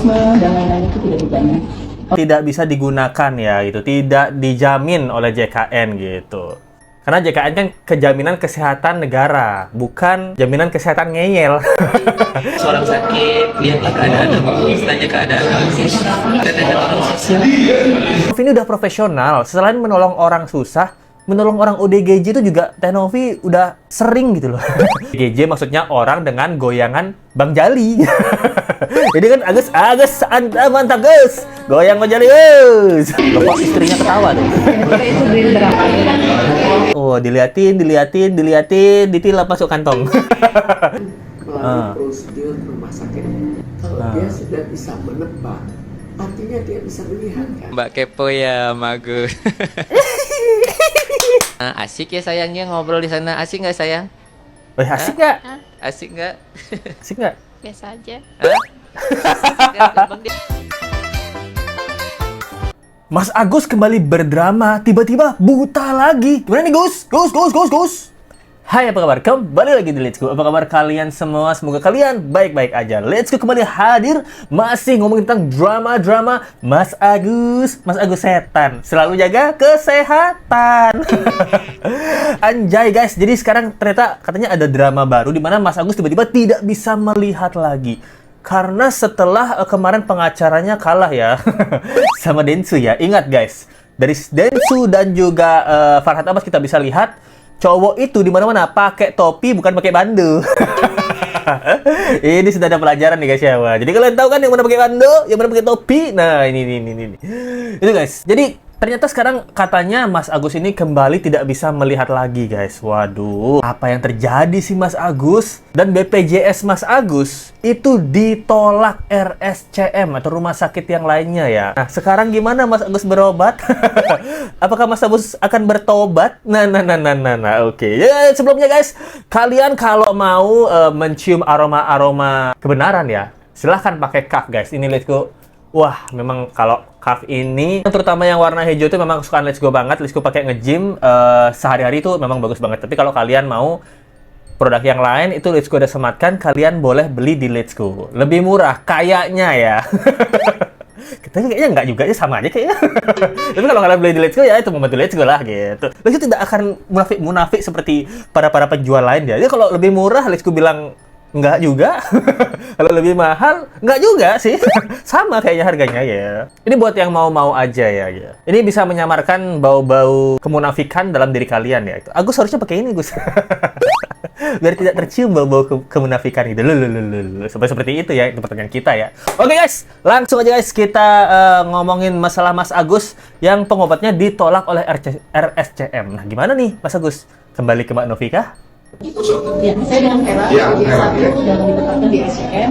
terorisme dan lain-lain itu tidak dijamin. Tidak bisa digunakan ya gitu, tidak dijamin oleh JKN gitu. Karena JKN kan kejaminan kesehatan negara, bukan jaminan kesehatan ngeyel. Seorang sakit, lihatlah keadaan, tanya keadaan. Ini udah profesional, selain menolong orang susah, menolong orang ODGJ itu juga Tenovi udah sering gitu loh. ODGJ maksudnya orang dengan goyangan Bang Jali. Jadi kan Agus, mantap Gus, goyang Bang Jali Gus. Lepas istrinya ketawa tuh. Itu dari berapa? Oh, diliatin, ditilap masuk kantong. Melalui prosedur rumah sakit. Kalau dia sudah bisa menebak, artinya dia bisa melihat kan. Mbak kepo ya, Magus. Asik ya sayangnya ngobrol di sana. Asik nggak sayang? Wih, asik nggak? Asik nggak? Asik nggak? Biasa aja. Mas Agus kembali berdrama, tiba-tiba buta lagi. Gimana nih Gus? Gus. Hai, apa kabar? Kembali lagi di Let's Go. Apa kabar kalian semua? Semoga kalian baik-baik aja. Let's Go kembali hadir, masih ngomongin tentang drama-drama Mas Agus. Mas Agus setan, selalu jaga kesehatan. Anjay guys, jadi sekarang ternyata katanya ada drama baru di mana Mas Agus tiba-tiba tidak bisa melihat lagi. Karena setelah kemarin pengacaranya kalah ya sama Densu ya. Ingat guys, dari Densu dan juga Farhad Abbas kita bisa lihat cowok itu di mana-mana pakai topi bukan pakai bandu. Ini sudah ada pelajaran nih guys ya. Wah, jadi kalian tahu kan yang mana pakai bandu, yang mana pakai topi. Nah, ini. Itu guys. Jadi ternyata sekarang katanya Mas Agus ini kembali tidak bisa melihat lagi guys. Waduh, apa yang terjadi sih Mas Agus? Dan BPJS Mas Agus itu ditolak RSCM atau rumah sakit yang lainnya ya. Nah, sekarang gimana Mas Agus berobat? Apakah Mas Agus akan bertobat? Nah, oke. Ya, sebelumnya guys, kalian kalau mau mencium aroma-aroma kebenaran ya, silahkan pakai cuff guys. Ini Let's Go. Wah, memang kalau cuff ini, terutama yang warna hijau itu memang kesukaan Let's Go banget. Let's Go pakai nge-gym sehari-hari itu memang bagus banget. Tapi kalau kalian mau produk yang lain, itu Let's Go udah sematkan, kalian boleh beli di Let's Go. Lebih murah, kayaknya ya. Kita kayaknya nggak juga, ya sama aja kayaknya. Tapi kalau kalian beli di Let's Go ya itu membantu Let's Go lah gitu. Let's Go tidak akan munafik seperti para penjual lain ya. Jadi kalau lebih murah, Let's Go bilang enggak juga. Kalau lebih mahal, enggak juga sih. Sama kayaknya harganya ya. Ini buat yang mau-mau aja ya. Ini bisa menyamarkan bau-bau kemunafikan dalam diri kalian ya. Agus harusnya pakai ini, Gus. Biar tidak tercium bau-bau kemunafikan gitu. Seperti itu ya, itu pertanyaan kita ya. Oke guys, langsung aja guys kita ngomongin masalah Mas Agus yang pengobatnya ditolak oleh RSCM. Nah, gimana nih Mas Agus? Kembali ke Mbak Novika? Ya, saya dengan Vera, sebagai satu yang ditetapkan di RSCM.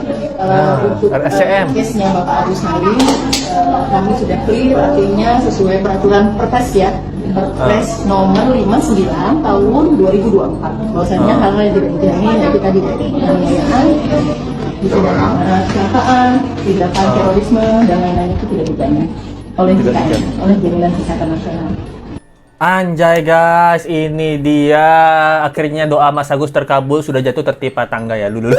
Untuk case-nya Bapak Agus sendiri, kami sudah clear, artinya sesuai peraturan Perpres ya, Perpres nomor 59 tahun 2024. Bahwasannya hal-hal yang tidak dijamin, yaitu tadi penganiayaan, kecelakaan, tindakan terorisme dan lain-lain itu tidak dijamin oleh JKN, oleh Jaminan Kesehatan Nasional. Anjay guys, ini dia akhirnya doa Mas Agus terkabul, sudah jatuh tertimpa tangga ya dulu.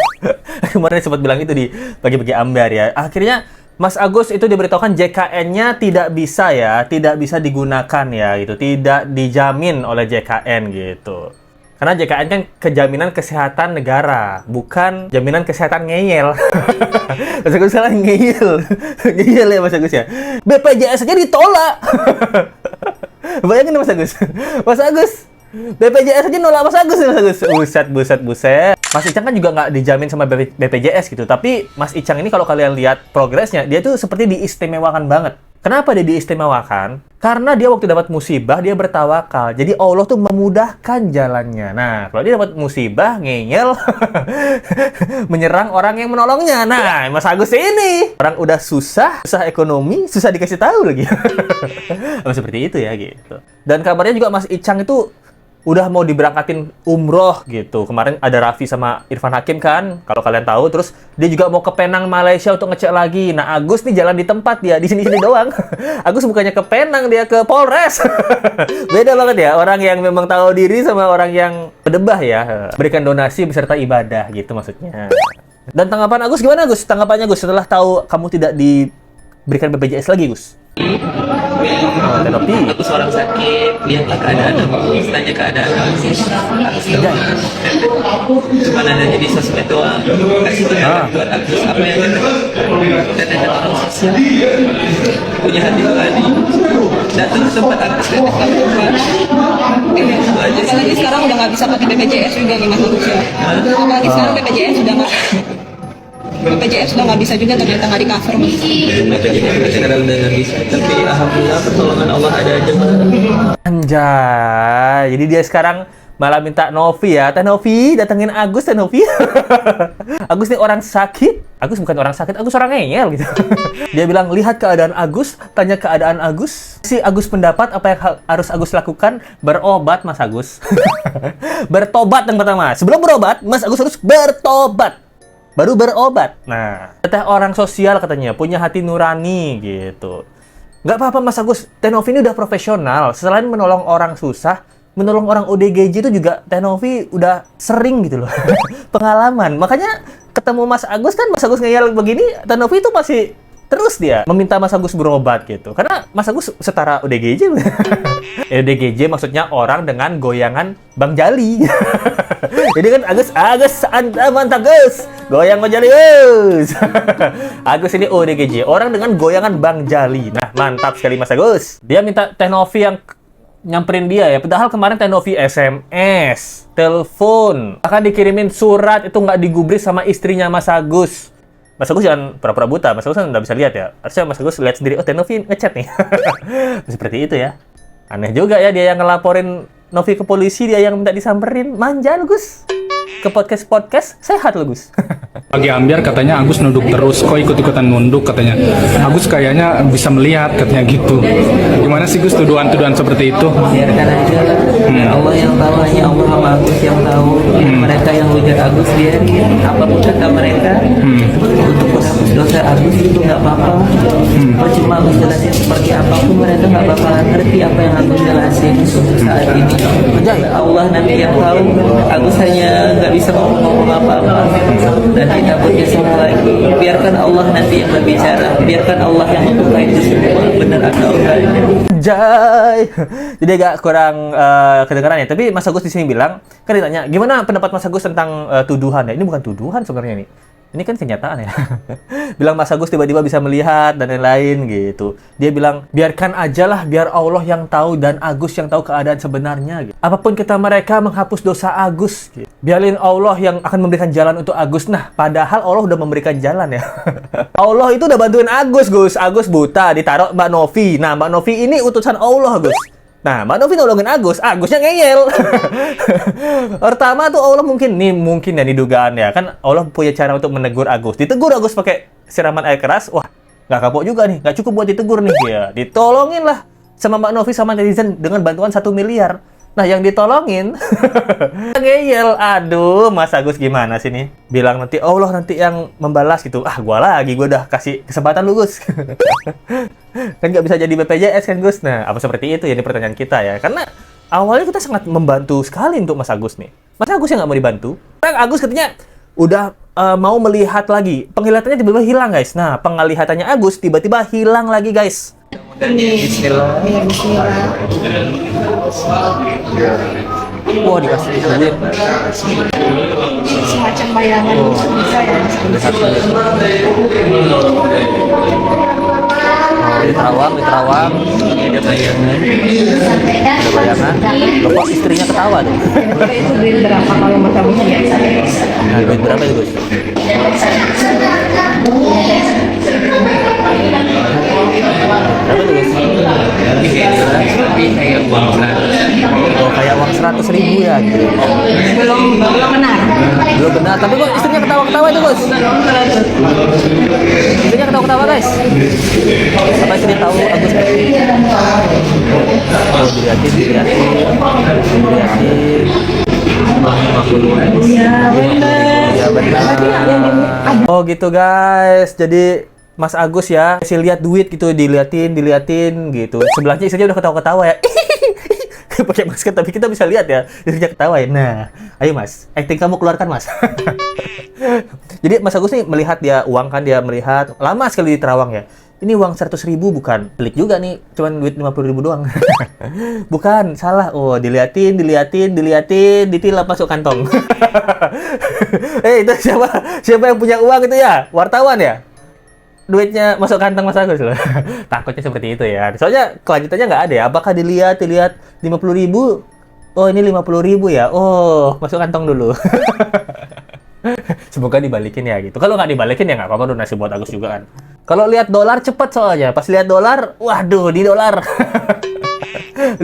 Kemarin sempat bilang itu di pagi-pagi ambar ya. Akhirnya Mas Agus itu diberitahukan JKN-nya tidak bisa ya, tidak bisa digunakan ya gitu, tidak dijamin oleh JKN gitu. Karena JKN kan kejaminan kesehatan negara, bukan jaminan kesehatan ngeyel. Mas Agus salah ngeyel. Ngeyel ya Mas Agus ya. BPJS aja ditolak. Bayangin Mas Agus. Mas Agus, BPJS aja nolak Mas Agus nih Mas Agus. Buset. Mas Icang kan juga nggak dijamin sama BPJS gitu. Tapi Mas Icang ini kalau kalian lihat progresnya, dia tuh seperti diistimewakan banget. Kenapa dia diistimewakan? Karena dia waktu dapat musibah, dia bertawakal. Jadi Allah tuh memudahkan jalannya. Nah, kalau dia dapat musibah, ngeyel, menyerang orang yang menolongnya. Nah, Mas Agus ini. Orang udah susah ekonomi, susah dikasih tahu lagi. Seperti itu ya, gitu. Dan kabarnya juga Mas Icang itu udah mau diberangkatin umroh gitu. Kemarin ada Raffi sama Irfan Hakim kan, kalau kalian tahu. Terus dia juga mau ke Penang, Malaysia untuk ngecek lagi. Nah, Agus nih jalan di tempat dia, di sini-sini doang. Agus bukannya ke Penang, dia ke Polres. Beda banget ya, orang yang memang tahu diri sama orang yang pedebah ya. Berikan donasi beserta ibadah gitu maksudnya. Dan tanggapan Agus gimana, Gus? Tanggapannya Gus setelah tahu kamu tidak diberikan BPJS lagi, Gus? Tenopi. Aku seorang sakit, lihatlah keadaan aku, tanya keadaan aku. Cuma ada jadi sosmed doang, kasih tunjuk buat aku apa yang kita dan ada orang sosial punya hati nurani datang ke tempat aku dan lakukan ini itu aja. Apalagi sekarang udah nggak bisa pakai BPJS juga nih Mas Agus ya. Apalagi sekarang BPJS sudah nggak bisa juga, ternyata nggak di cover. BPJS kadang nggak bisa, tapi alhamdulillah pertolongan Allah ada aja. Anjay, jadi dia sekarang malah minta Novi ya. Teh Novi, datengin Agus, Teh Novi. Agus nih orang sakit. Agus bukan orang sakit, Agus orang ngeyel gitu. Dia bilang, lihat keadaan Agus, tanya keadaan Agus. Si Agus pendapat apa yang harus Agus lakukan? Berobat, Mas Agus. Bertobat yang pertama. Sebelum berobat, Mas Agus harus bertobat. Baru berobat. Nah, teh orang sosial katanya, punya hati nurani gitu. Nggak apa-apa Mas Agus, Teh Novi ini udah profesional. Selain menolong orang susah, menolong orang ODGJ itu juga Teh Novi udah sering gitu loh. Pengalaman. Makanya ketemu Mas Agus kan, Mas Agus ngeyel begini, Teh Novi itu masih terus dia meminta Mas Agus berobat gitu. Karena Mas Agus setara ODGJ. ODGJ maksudnya orang dengan goyangan Bang Jali. Jadi kan Agus mantap Gus. Goyang Bang Jali Gus. Agus ini ODGJ, orang dengan goyangan Bang Jali. Nah, mantap sekali Mas Agus. Dia minta Teh Novi yang nyamperin dia ya. Padahal kemarin Teh Novi SMS, telepon, akan dikirimin surat, itu nggak digubris sama istrinya Mas Agus. Mas Agus jangan pura-pura buta, Mas Agus kan nggak bisa lihat ya. Harusnya Mas Agus lihat sendiri, oh Teh Novi ngechat nih. Seperti itu ya. Aneh juga ya, dia yang ngelaporin Novi ke polisi, dia yang minta disamperin. Manja lu Gus. Ke podcast sehat lu Gus. Pagi Ambiar katanya Agus nunduk terus, kok ikut-ikutan nunduk katanya. Agus kayaknya bisa melihat katanya gitu. Gimana sih Gus tuduhan-tuduhan seperti itu? Biarkan aja, Allah yang tahu, hanya Allah sama Agus yang tahu. Mereka yang hujat Agus biarin, apapun kata mereka untuk menghapus dosa Agus itu nggak apa-apa. Percuma Agus jelasin seperti apapun, mereka nggak bakalan ngerti apa yang Agus jelasin saat ini. Allah nanti yang tahu. Agus hanya nggak bisa ngomong apa-apa dan kita punya semua lagi. Biarkan Allah nanti yang berbicara, biarkan Allah yang membuka itu semua, benar atau enggak. Jai. Jadi agak kurang kedengaran ya. Tapi Mas Agus di sini bilang, kan ditanya, gimana pendapat Mas Agus tentang tuduhan ya? Ini bukan tuduhan sebenarnya nih. Ini kan kenyataan ya. Bilang Mas Agus tiba-tiba bisa melihat dan lain-lain gitu. Dia bilang, biarkan aja lah, biar Allah yang tahu dan Agus yang tahu keadaan sebenarnya gitu. Apapun kata mereka menghapus dosa Agus gitu. Biarin Allah yang akan memberikan jalan untuk Agus. Nah, padahal Allah udah memberikan jalan ya. Allah itu udah bantuin Agus, Gus. Agus buta, ditaruh Mbak Novi. Nah, Mbak Novi ini utusan Allah, Gus. Nah, Mbak Novi nolongin Agus, Agusnya ngeyel. Pertama tuh Allah mungkin ya nih dugaan ya. Kan Allah punya cara untuk menegur Agus. Ditegur Agus pakai siraman air keras, wah nggak kapok juga nih, nggak cukup buat ditegur nih. Ya, ditolongin lah sama Mbak Novi sama netizen dengan bantuan 1 miliar. Nah, yang ditolongin ngeyel. Aduh, Mas Agus gimana sih nih? Bilang nanti Allah nanti yang membalas gitu. Ah, gua udah kasih kesempatan lu, Gus. Kan nggak bisa jadi BPJS kan, Gus? Nah, apa seperti itu ya, ini pertanyaan kita ya. Karena awalnya kita sangat membantu sekali untuk Mas Agus nih. Mas Agus yang nggak mau dibantu. Agus katanya udah mau melihat lagi. Penglihatannya tiba-tiba hilang, guys. Nah, penglihatannya Agus tiba-tiba hilang lagi, guys. Bismillah. Wah, dikasih duit. Semacam bayangan bisa ya. Di Terawang. Ada bayangan. Loh, kok istrinya ketawa tuh? Itu duit berapa kalau Mas Agus ya? Nah, duit berapa itu, Gus? Berapa tuh, Gus? Oh, kayak uang 100.000 ya gitu. Belum benar. Belum benar, tapi kok istrinya ketawa-ketawa itu, Gus? Istrinya ketawa-ketawa, guys. Apa istri tahu Agus? Oh, dilihatin. Iya, benar. Oh, gitu, guys. Jadi Mas Agus ya, kasih lihat duit gitu, diliatin gitu. Sebelahnya istrinya udah ketawa-ketawa ya. pakai masker tapi kita bisa lihat ya istrinya ketawain. Nah, ayo Mas, acting kamu keluarkan Mas. Jadi Mas Agus nih melihat dia uang kan, dia melihat lama sekali di terawang ya. Ini uang 100.000 bukan, pelik juga nih, cuman duit 50.000 doang. Bukan, salah. Oh, diliatin, ditilap masuk kantong. Itu siapa yang punya uang itu ya? Wartawan ya? Duitnya masuk kantong Mas Agus loh. Takutnya seperti itu ya. Soalnya kelanjutannya nggak ada ya. Apakah dilihat 50.000? Oh, ini 50.000 ya. Oh, masuk kantong dulu. Semoga dibalikin ya gitu. Kalau nggak dibalikin ya nggak apa-apa, donasi buat Agus juga kan. Kalau lihat dolar cepet soalnya. Pas lihat dolar, waduh di dolar.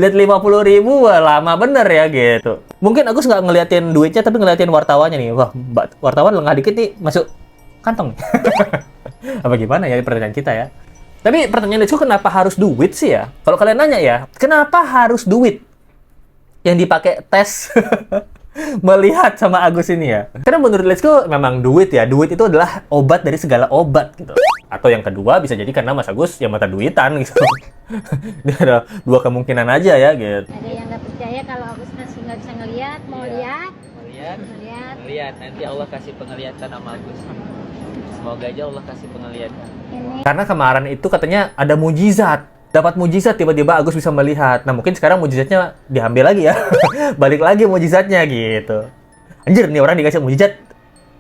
Lihat 50.000, wah lama bener ya gitu. Mungkin Agus nggak ngeliatin duitnya tapi ngeliatin wartawannya nih. Wah, wartawan lengah dikit nih masuk kantong. Apa gimana ya pertanyaan kita ya. Tapi pertanyaan itu kenapa harus duit sih ya? Kalau kalian nanya ya, kenapa harus duit yang dipakai tes melihat sama Agus ini ya? Karena menurut Letsko memang duit ya. Duit itu adalah obat dari segala obat gitu. Atau yang kedua bisa jadi karena Mas Agus yang mata duitan gitu. Dia ada dua kemungkinan aja ya gitu. Ada yang nggak percaya kalau Agus masih nggak bisa ngelihat, mau lihat. Lihat nanti Allah kasih penglihatan sama Agus. Semoga aja Allah kasih penglihatan. Karena kemarin itu katanya ada mujizat. Dapat mujizat tiba-tiba Agus bisa melihat. Nah, mungkin sekarang mujizatnya diambil lagi ya. Balik lagi mujizatnya gitu. Anjir, nih orang dikasih mujizat,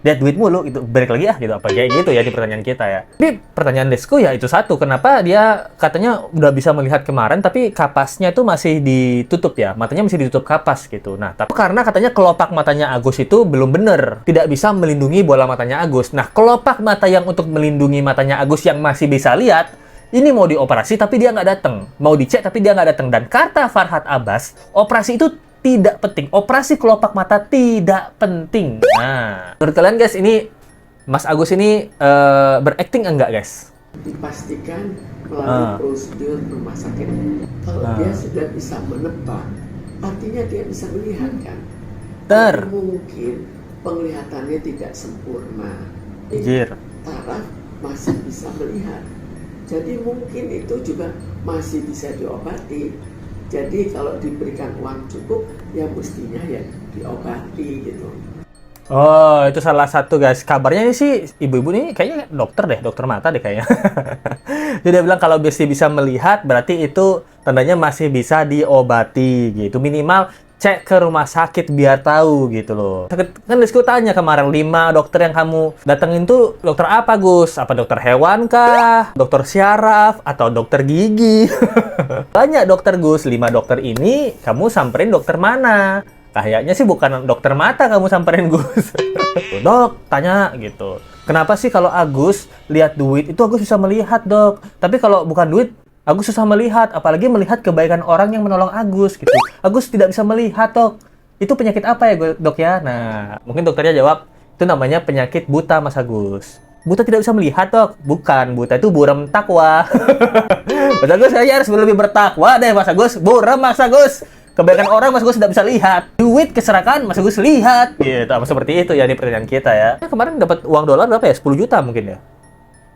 lihat duit mulu gitu. Balik lagi gitu. Apa kayak gitu ya di pertanyaan kita ya. Tapi pertanyaan Lesko ya itu satu. Kenapa dia katanya udah bisa melihat kemarin tapi kapasnya itu masih ditutup ya. Matanya masih ditutup kapas gitu. Nah, tapi karena katanya kelopak matanya Agus itu belum bener. Tidak bisa melindungi bola matanya Agus. Nah, kelopak mata yang untuk melindungi matanya Agus yang masih bisa lihat, ini mau dioperasi tapi dia nggak datang. Mau dicek tapi dia nggak datang. Dan kata Farhad Abbas, operasi itu tidak penting. Operasi kelopak mata tidak penting. Nah, menurut kalian guys, ini Mas Agus ini berakting enggak guys? Dipastikan melalui prosedur rumah sakit. Kalau dia sudah bisa menebak, artinya dia bisa melihat kan. Tapi mungkin penglihatannya tidak sempurna. Taraf masih bisa melihat. Jadi mungkin itu juga masih bisa diobati. Jadi kalau diberikan uang cukup, ya mestinya ya diobati gitu. Oh, itu salah satu guys. Kabarnya sih ibu-ibu ini kayaknya dokter deh, dokter mata deh kayaknya. Dia bilang kalau masih bisa melihat, berarti itu tandanya masih bisa diobati gitu. Minimal cek ke rumah sakit biar tahu gitu loh. Kan Rizko tanya kemarin 5 dokter yang kamu datengin tuh dokter apa Gus? Apa dokter hewan kah? Dokter syaraf? Atau dokter gigi? Banyak dokter Gus, 5 dokter ini kamu samperin dokter mana? Kayaknya sih bukan dokter mata kamu samperin Gus. Dok, tanya gitu. Kenapa sih kalau Agus lihat duit itu Agus bisa melihat dok? Tapi kalau bukan duit Agus susah melihat, apalagi melihat kebaikan orang yang menolong Agus gitu. Agus tidak bisa melihat, dok. Itu penyakit apa ya, dok ya? Nah, mungkin dokternya jawab, itu namanya penyakit buta, Mas Agus. Buta tidak bisa melihat, dok. Bukan, buta itu buram takwa. Mas Agus, saya harus lebih bertakwa deh, Mas Agus. Buram, Mas Agus. Kebaikan orang, Mas Agus tidak bisa lihat. Duit keserakan, Mas Agus lihat. Gitu, seperti itu ya di pertanyaan kita ya. Kemarin dapat uang dolar berapa ya? 10 juta mungkin ya?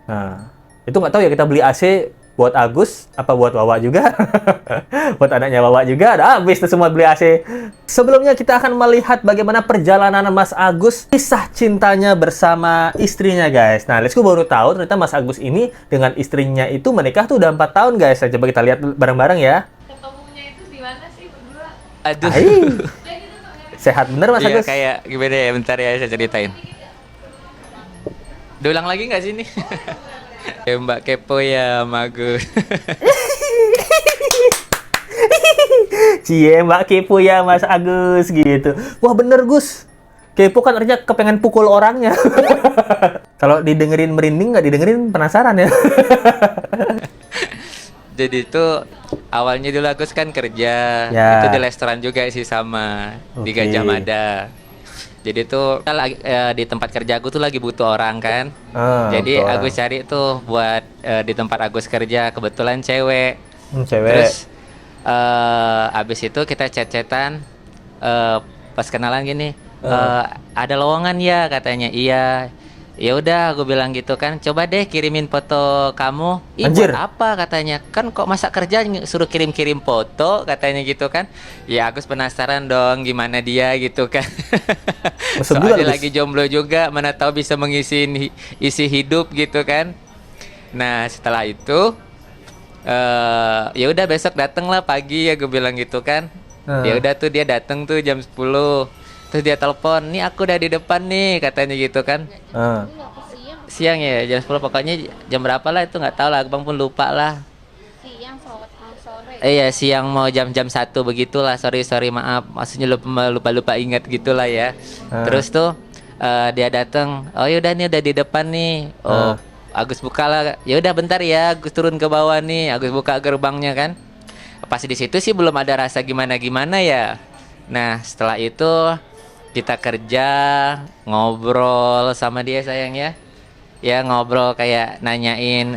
Nah, itu nggak tahu ya kita beli AC buat Agus, apa buat Wawa juga? Buat anaknya Wawa juga, ada habis tuh semua beli AC. Sebelumnya kita akan melihat bagaimana perjalanan Mas Agus, kisah cintanya bersama istrinya guys. Nah, Lesku baru tahu ternyata Mas Agus ini dengan istrinya itu menikah tuh udah 4 tahun guys. Coba kita lihat bareng-bareng ya. Ketemunya itu di mana sih berdua? Aduh. Sehat bener Mas Agus? Iya kayak gimana ya, bentar ya saya ceritain. Diulang lagi nggak sih ini? Mbak kepo ya, Magus. Cie, Mbak kepo ya, Mas Agus gitu. Wah bener Gus. Kepo kan artinya kepengen pukul orangnya. Kalau didengerin merinding, nggak didengerin penasaran ya. Jadi itu awalnya dulu Agus kan kerja, ya. Itu di restoran juga sih sama di Gajah Mada. Jadi tuh di tempat kerja aku tuh lagi butuh orang kan. Jadi Agus cari tuh buat di tempat Agus kerja, kebetulan cewek. Terus abis itu kita chat-chatan, pas kenalan gini, ada lowongan ya katanya. Iya. Ya udah, gue bilang gitu kan, coba deh kirimin foto kamu. Ih, Anjir. buat apa katanya? Kan kok masa kerja suruh kirim-kirim foto katanya gitu kan? Ya Agus penasaran dong gimana dia gitu kan. Mesum juga, Soalnya Agus. lagi jomblo juga, mana tahu bisa mengisi isi hidup gitu kan. Nah setelah itu, ya udah besok dateng lah pagi ya gue bilang gitu kan. Ya udah tuh dia dateng tuh jam 10. Terus dia telepon, nih aku udah di depan nih katanya gitu kan. Siang ya jam 10, pokoknya jam berapa lah itu nggak tahu lah, Bang pun lupa lah. Siang sore. Iya siang mau jam 1 begitulah. Sorry maaf, maksudnya lupa ingat gitulah ya. Terus tuh dia datang, oh yaudah nih udah di depan nih. Oh Agus buka lah, ya udah bentar ya Agus turun ke bawah nih. Agus buka gerbangnya kan. Pas di situ sih belum ada rasa gimana ya. Nah setelah itu kita kerja, ngobrol sama dia sayang ya. Ya ngobrol kayak nanyain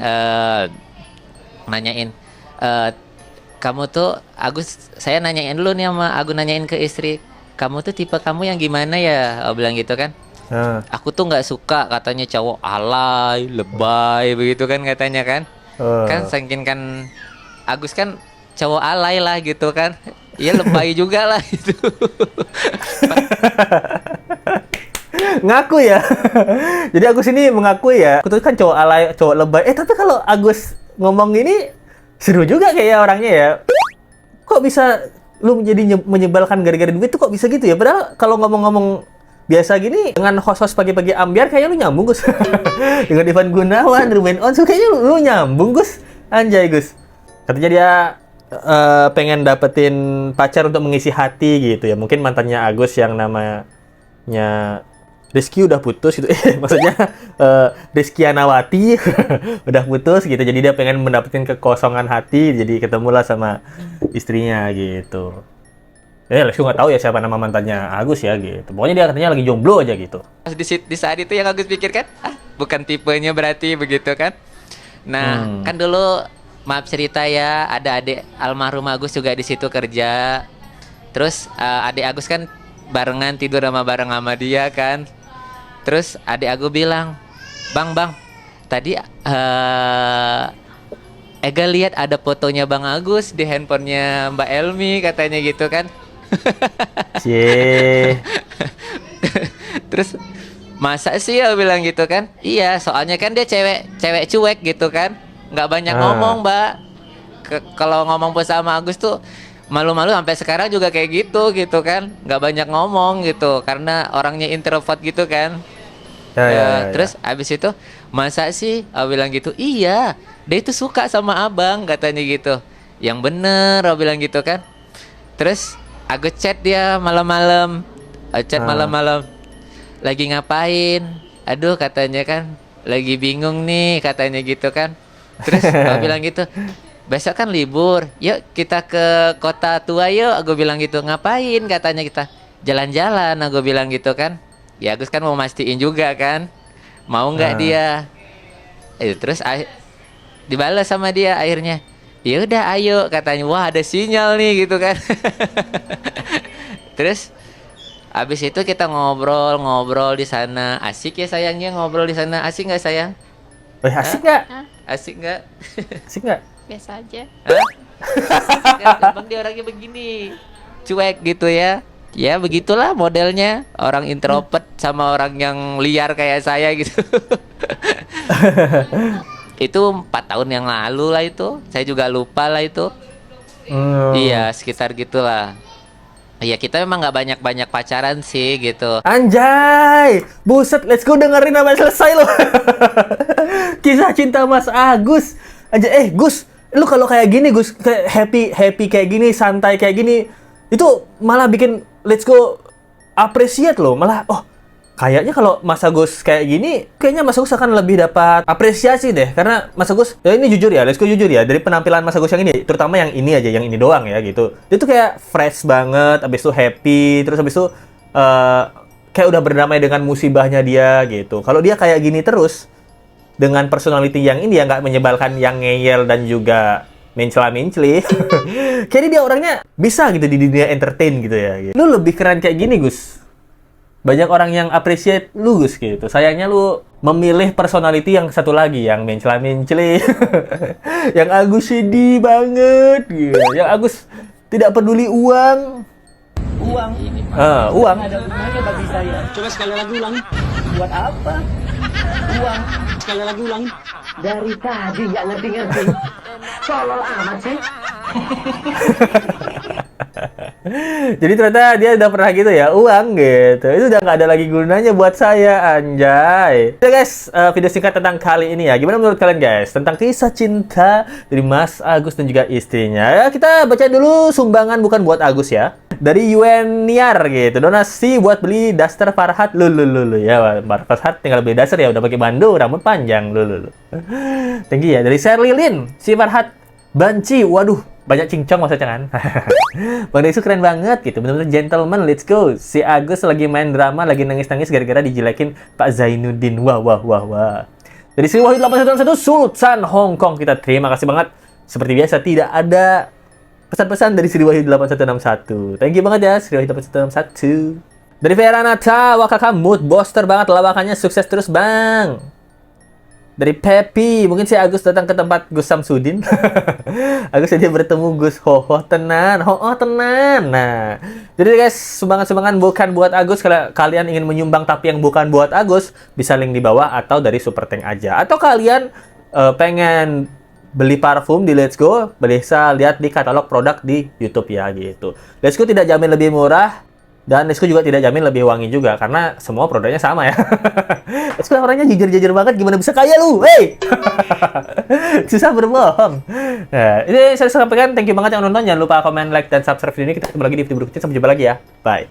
kamu tuh Agus, saya nanyain dulu nih sama Agus, nanyain ke istri, kamu tuh tipe kamu yang gimana ya? Oh, bilang gitu kan. Aku tuh nggak suka katanya cowok alay, lebay begitu kan katanya kan. Kan saking kan Agus kan cowok alay lah gitu kan. Iya lebay juga lah itu. Ngaku ya. Jadi Agus ini mengakui ya, aku tuh kan cowok alay, cowok lebay. Tapi kalau Agus ngomong ini seru juga kayak orangnya ya. Kok bisa lu menjadi menyebalkan gara-gara duit tuh, kok bisa gitu ya? Padahal kalau ngomong-ngomong biasa gini dengan host-host pagi-pagi ambiar kayaknya lu nyambung, Gus. Dengan Ivan Gunawan, Ruben Onsu kayaknya lu nyambung, Gus. Anjay, Gus. Katanya dia pengen dapetin pacar untuk mengisi hati gitu ya. Mungkin mantannya Agus yang namanya Rizky udah putus gitu. Maksudnya Rizky Anawati udah putus gitu. Jadi dia pengen mendapatkan kekosongan hati. Jadi ketemulah sama istrinya gitu. Rizky nggak tahu ya siapa nama mantannya Agus ya gitu. Pokoknya dia katanya lagi jomblo aja gitu. Di saat itu yang Agus pikirkan, bukan tipenya berarti begitu kan. Nah kan dulu maaf cerita ya, ada adik almarhum Agus juga di situ kerja. Terus adik Agus kan barengan tidur bareng sama dia kan. Terus adik Agus bilang, Bang, tadi Ega lihat ada fotonya Bang Agus di handphonenya Mbak Elmi katanya gitu kan. Cie. Terus masa sih ya bilang gitu kan? Iya, soalnya kan dia cewek cuek gitu kan. Nggak banyak ngomong, Mbak. Kalau ngomong sama Agus tuh malu-malu, sampai sekarang juga kayak gitu kan. Nggak banyak ngomong gitu karena orangnya introvert gitu kan. Terus abis itu masa sih bilang gitu? Iya, dia itu suka sama abang katanya gitu. Yang bener bilang gitu kan. Terus Agus chat dia malam-malam. Malam-malam. Lagi ngapain? Aduh katanya kan lagi bingung nih katanya gitu kan. Terus aku bilang gitu, besok kan libur, yuk kita ke kota tua yuk. Aku bilang gitu, ngapain katanya kita? Jalan-jalan, aku bilang gitu kan. Ya Agus kan mau mastiin juga kan, mau nggak dia? Terus dibalas sama dia akhirnya. Ya udah ayo katanya. Wah ada sinyal nih gitu kan. Terus abis itu kita ngobrol di sana. Asik ya sayangnya ngobrol di sana. Asik nggak sayang? Asik nggak? Asik nggak? Asik nggak? Biasa aja. Asik kan? Abang dia orangnya begini, cuek gitu ya. Ya begitulah modelnya, orang introvert sama orang yang liar kayak saya gitu. Itu 4 tahun yang lalu lah itu. Saya juga lupa lah itu. Iya sekitar gitulah. Iya kita memang nggak banyak pacaran sih gitu. Anjay, buset, let's go dengerin sampai selesai loh. Kisah cinta Mas Agus. Anjay, Gus, lu kalau kayak gini Gus, kayak happy kayak gini, santai kayak gini, itu malah bikin let's go appreciate loh. Malah kayaknya kalau Mas Agus kayak gini, kayaknya Mas Agus akan lebih dapat apresiasi deh. Karena Mas Agus, ya ini jujur ya, let's go jujur ya, dari penampilan Mas Agus yang ini, terutama yang ini aja, yang ini doang ya gitu. Dia tuh kayak fresh banget, abis itu happy, terus abis itu kayak udah berdamai dengan musibahnya dia gitu. Kalau dia kayak gini terus, dengan personality yang ini ya, nggak menyebalkan, yang ngeyel dan juga mencela-menceli. Kayaknya dia orangnya bisa gitu di dunia entertain gitu ya. Gitu. Lu lebih keren kayak gini, Gus. banyak orang yang appreciate lu Gus gitu. Sayangnya lu memilih personality yang satu lagi yang mencela-mencela. Yang Agus sedih banget gitu. Yang Agus tidak peduli uang. Uang. Uang. Ada gunanya bagi saya. Coba sekali lagi ulang. Buat apa? Uang. Sekali lagi ulang. Dari tadi nggak ngerti-ngerti. Tolol amat sih. Jadi ternyata dia udah pernah gitu ya, uang gitu. Itu udah nggak ada lagi gunanya buat saya, anjay. Oke guys, video singkat tentang kali ini ya. Gimana menurut kalian guys? Tentang kisah cinta dari Mas Agus dan juga istrinya. Ya, kita baca dulu sumbangan bukan buat Agus ya. Dari Yueniar gitu. Donasi buat beli daster Farhat. Lulu ya. Farhat tinggal beli daster ya. Udah pakai bando, rambut panjang. Lulu. Thank you ya. Dari Sherly Lin. Si Farhat banci. Waduh. Banyak cincong maksudnya kan. Bang Desu keren banget gitu. Bener-bener gentleman, let's go. Si Agus lagi main drama, lagi nangis-nangis gara-gara dijelekin Pak Zainuddin. Wah. Dari Sri Wahid 811 Sultan Hong Kong, kita terima kasih banget. Seperti biasa tidak ada pesan-pesan dari Sri Wahid 8161. Thank you banget ya Sri Wahid 8161. Dari Vera Nata, wah kakak mood booster banget lawakannya, sukses terus bang. Dari Pepi, mungkin si Agus datang ke tempat Gus Samsudin. Agus dia bertemu Gus Hoho tenan. Nah, jadi guys, sumbangan-sumbangan bukan buat Agus. Kalau kalian ingin menyumbang tapi yang bukan buat Agus, bisa link di bawah atau dari Super Tank aja. Atau kalian pengen beli parfum di Let's Go, bisa lihat di katalog produk di YouTube ya gitu. Let's Go tidak jamin lebih murah. Dan Let's Go juga tidak jamin lebih wangi juga, karena semua produknya sama ya. Let's Go orangnya jujur-jujur banget, gimana bisa kaya lu? Hey! Susah berbohong. Nah, ini saya sampaikan, thank you banget yang nonton. Jangan lupa komen, like, dan subscribe video ini. Kita ketemu lagi di video berikutnya. Sampai jumpa lagi ya. Bye.